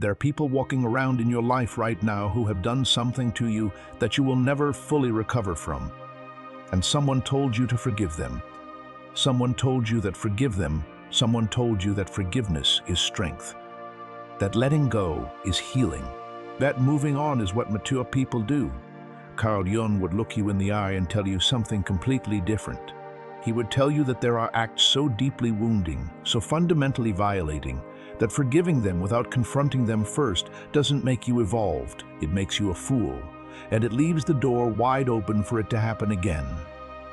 There are people walking around in your life right now who have done something to you that you will never fully recover from. And someone told you to forgive them. Someone told you that forgive them. Someone told you that forgiveness is strength. That letting go is healing. That moving on is what mature people do. Carl Jung would look you in the eye and tell you something completely different. He would tell you that there are acts so deeply wounding, so fundamentally violating, that forgiving them without confronting them first doesn't make you evolved. It makes you a fool, and it leaves the door wide open for it to happen again.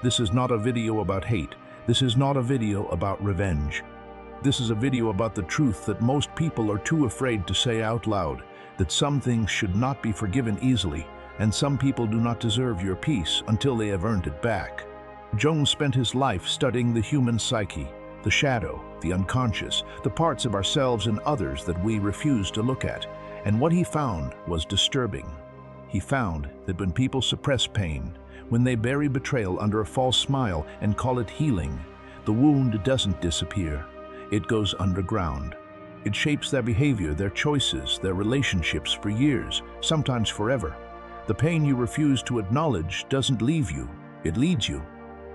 This is not a video about hate. This is not a video about revenge. This is a video about the truth that most people are too afraid to say out loud, that some things should not be forgiven easily, and some people do not deserve your peace until they have earned it back. Jung spent his life studying the human psyche, the shadow, the unconscious, the parts of ourselves and others that we refuse to look at, and what he found was disturbing. He found that when people suppress pain, when they bury betrayal under a false smile and call it healing, the wound doesn't disappear. It goes underground. It shapes their behavior, their choices, their relationships for years, sometimes forever. The pain you refuse to acknowledge doesn't leave you, it leads you.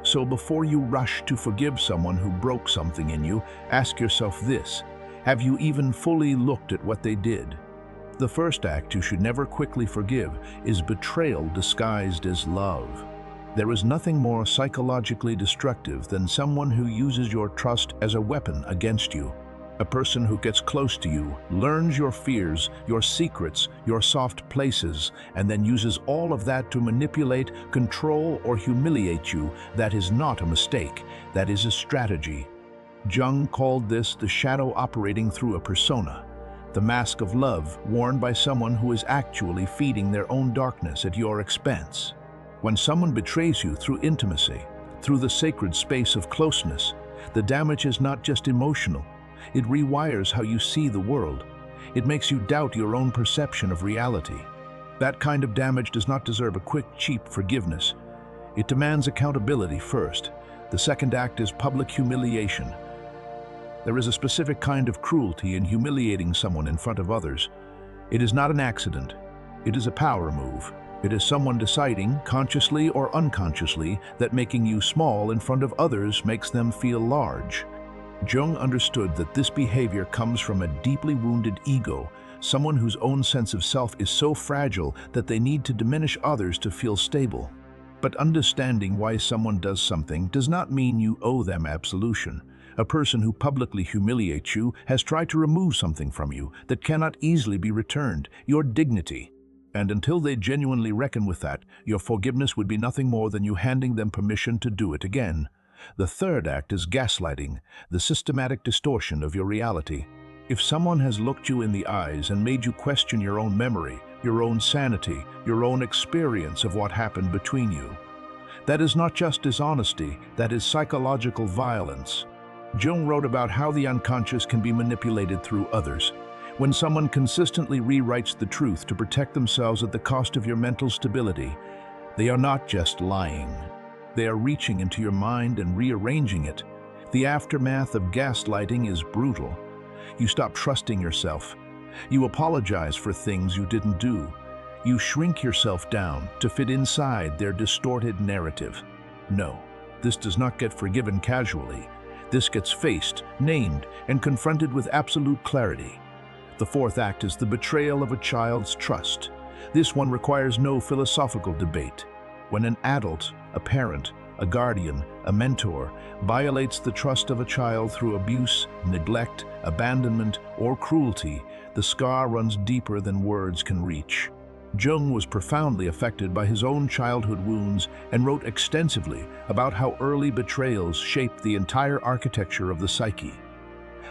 So before you rush to forgive someone who broke something in you, ask yourself this: have you even fully looked at what they did? The first act you should never quickly forgive is betrayal disguised as love. There is nothing more psychologically destructive than someone who uses your trust as a weapon against you. A person who gets close to you, learns your fears, your secrets, your soft places, and then uses all of that to manipulate, control, or humiliate you. That is not a mistake. That is a strategy. Jung called this the shadow operating through a persona, the mask of love worn by someone who is actually feeding their own darkness at your expense. When someone betrays you through intimacy, through the sacred space of closeness, the damage is not just emotional. It rewires how you see the world. It makes you doubt your own perception of reality. That kind of damage does not deserve a quick, cheap forgiveness. It demands accountability first. The second act is public humiliation. There is a specific kind of cruelty in humiliating someone in front of others. It is not an accident. It is a power move. It is someone deciding, consciously or unconsciously, that making you small in front of others makes them feel large. Jung understood that this behavior comes from a deeply wounded ego, someone whose own sense of self is so fragile that they need to diminish others to feel stable. But understanding why someone does something does not mean you owe them absolution. A person who publicly humiliates you has tried to remove something from you that cannot easily be returned, your dignity. And until they genuinely reckon with that, your forgiveness would be nothing more than you handing them permission to do it again. The third act is gaslighting, the systematic distortion of your reality. If someone has looked you in the eyes and made you question your own memory, your own sanity, your own experience of what happened between you, that is not just dishonesty, that is psychological violence. Jung wrote about how the unconscious can be manipulated through others. When someone consistently rewrites the truth to protect themselves at the cost of your mental stability, they are not just lying. They are reaching into your mind and rearranging it. The aftermath of gaslighting is brutal. You stop trusting yourself. You apologize for things you didn't do. You shrink yourself down to fit inside their distorted narrative. No, this does not get forgiven casually. This gets faced, named, and confronted with absolute clarity. The fourth act is the betrayal of a child's trust. This one requires no philosophical debate. When an adult, a parent, a guardian, a mentor, violates the trust of a child through abuse, neglect, abandonment, or cruelty, the scar runs deeper than words can reach. Jung was profoundly affected by his own childhood wounds and wrote extensively about how early betrayals shaped the entire architecture of the psyche.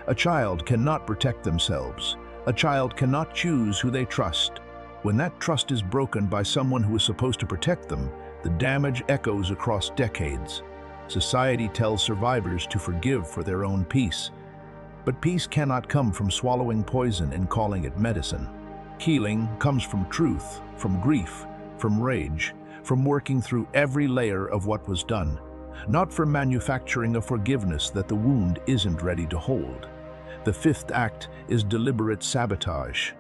A child cannot protect themselves. A child cannot choose who they trust. When that trust is broken by someone who is supposed to protect them, the damage echoes across decades. Society tells survivors to forgive for their own peace. But peace cannot come from swallowing poison and calling it medicine. Healing comes from truth, from grief, from rage, from working through every layer of what was done, not from manufacturing a forgiveness that the wound isn't ready to hold. The fifth act is deliberate sabotage.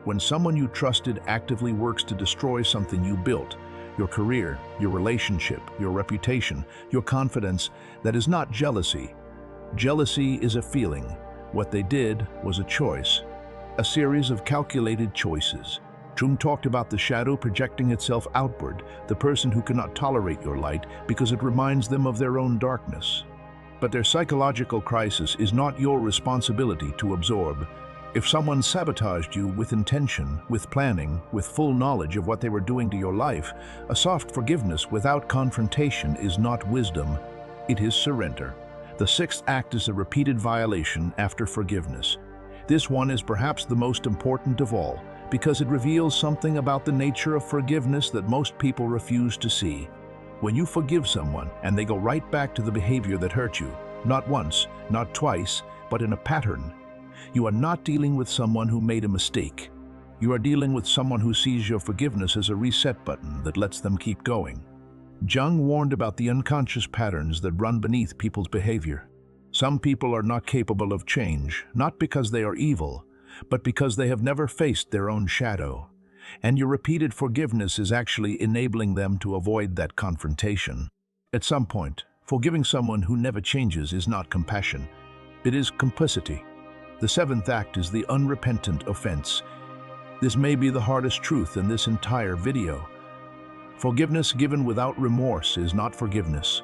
When someone you trusted actively works to destroy something you built, your career, your relationship, your reputation, your confidence, that is not jealousy. Jealousy is a feeling. What they did was a choice, a series of calculated choices. Jung talked about the shadow projecting itself outward, the person who cannot tolerate your light because it reminds them of their own darkness. But their psychological crisis is not your responsibility to absorb. If someone sabotaged you with intention, with planning, with full knowledge of what they were doing to your life, a soft forgiveness without confrontation is not wisdom, it is surrender. The sixth act is a repeated violation after forgiveness. This one is perhaps the most important of all, because it reveals something about the nature of forgiveness that most people refuse to see. When you forgive someone and they go right back to the behavior that hurt you, not once, not twice, but in a pattern, you are not dealing with someone who made a mistake. You are dealing with someone who sees your forgiveness as a reset button that lets them keep going. Jung warned about the unconscious patterns that run beneath people's behavior. Some people are not capable of change, not because they are evil, but because they have never faced their own shadow. And your repeated forgiveness is actually enabling them to avoid that confrontation. At some point, forgiving someone who never changes is not compassion. It is complicity. The seventh act is the unrepentant offense. This may be the hardest truth in this entire video. Forgiveness given without remorse is not forgiveness.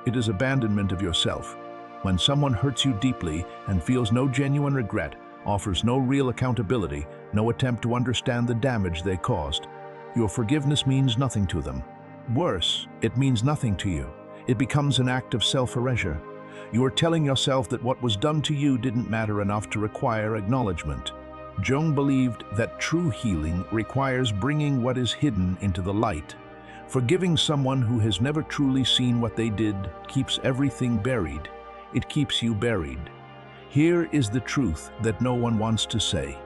It is abandonment of yourself. When someone hurts you deeply and feels no genuine regret, offers no real accountability, no attempt to understand the damage they caused, your forgiveness means nothing to them. Worse, it means nothing to you. It becomes an act of self-erasure. You are telling yourself that what was done to you didn't matter enough to require acknowledgement. Jung believed that true healing requires bringing what is hidden into the light. Forgiving someone who has never truly seen what they did keeps everything buried. It keeps you buried. Here is the truth that no one wants to say.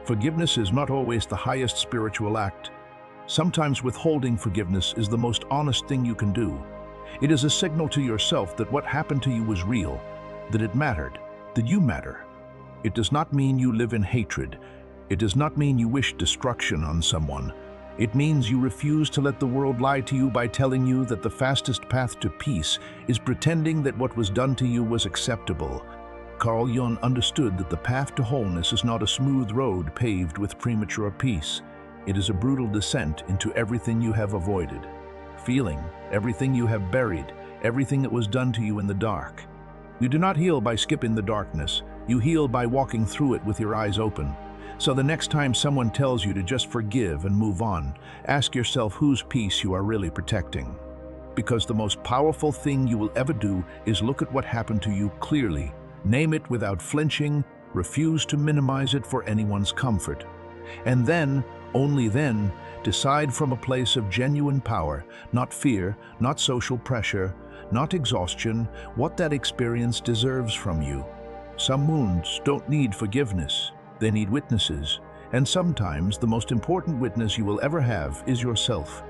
Forgiveness is not always the highest spiritual act. Sometimes withholding forgiveness is the most honest thing you can do. It is a signal to yourself that what happened to you was real, that it mattered, that you matter. It does not mean you live in hatred. It does not mean you wish destruction on someone. It means you refuse to let the world lie to you by telling you that the fastest path to peace is pretending that what was done to you was acceptable. Carl Jung understood that the path to wholeness is not a smooth road paved with premature peace. It is a brutal descent into everything you have avoided. Feeling, everything you have buried, everything that was done to you in the dark. You do not heal by skipping the darkness. You heal by walking through it with your eyes open. So the next time someone tells you to just forgive and move on, ask yourself whose peace you are really protecting. Because the most powerful thing you will ever do is look at what happened to you clearly, name it without flinching, refuse to minimize it for anyone's comfort. And then, only then, decide from a place of genuine power, not fear, not social pressure, not exhaustion, what that experience deserves from you. Some wounds don't need forgiveness. They need witnesses, and sometimes the most important witness you will ever have is yourself.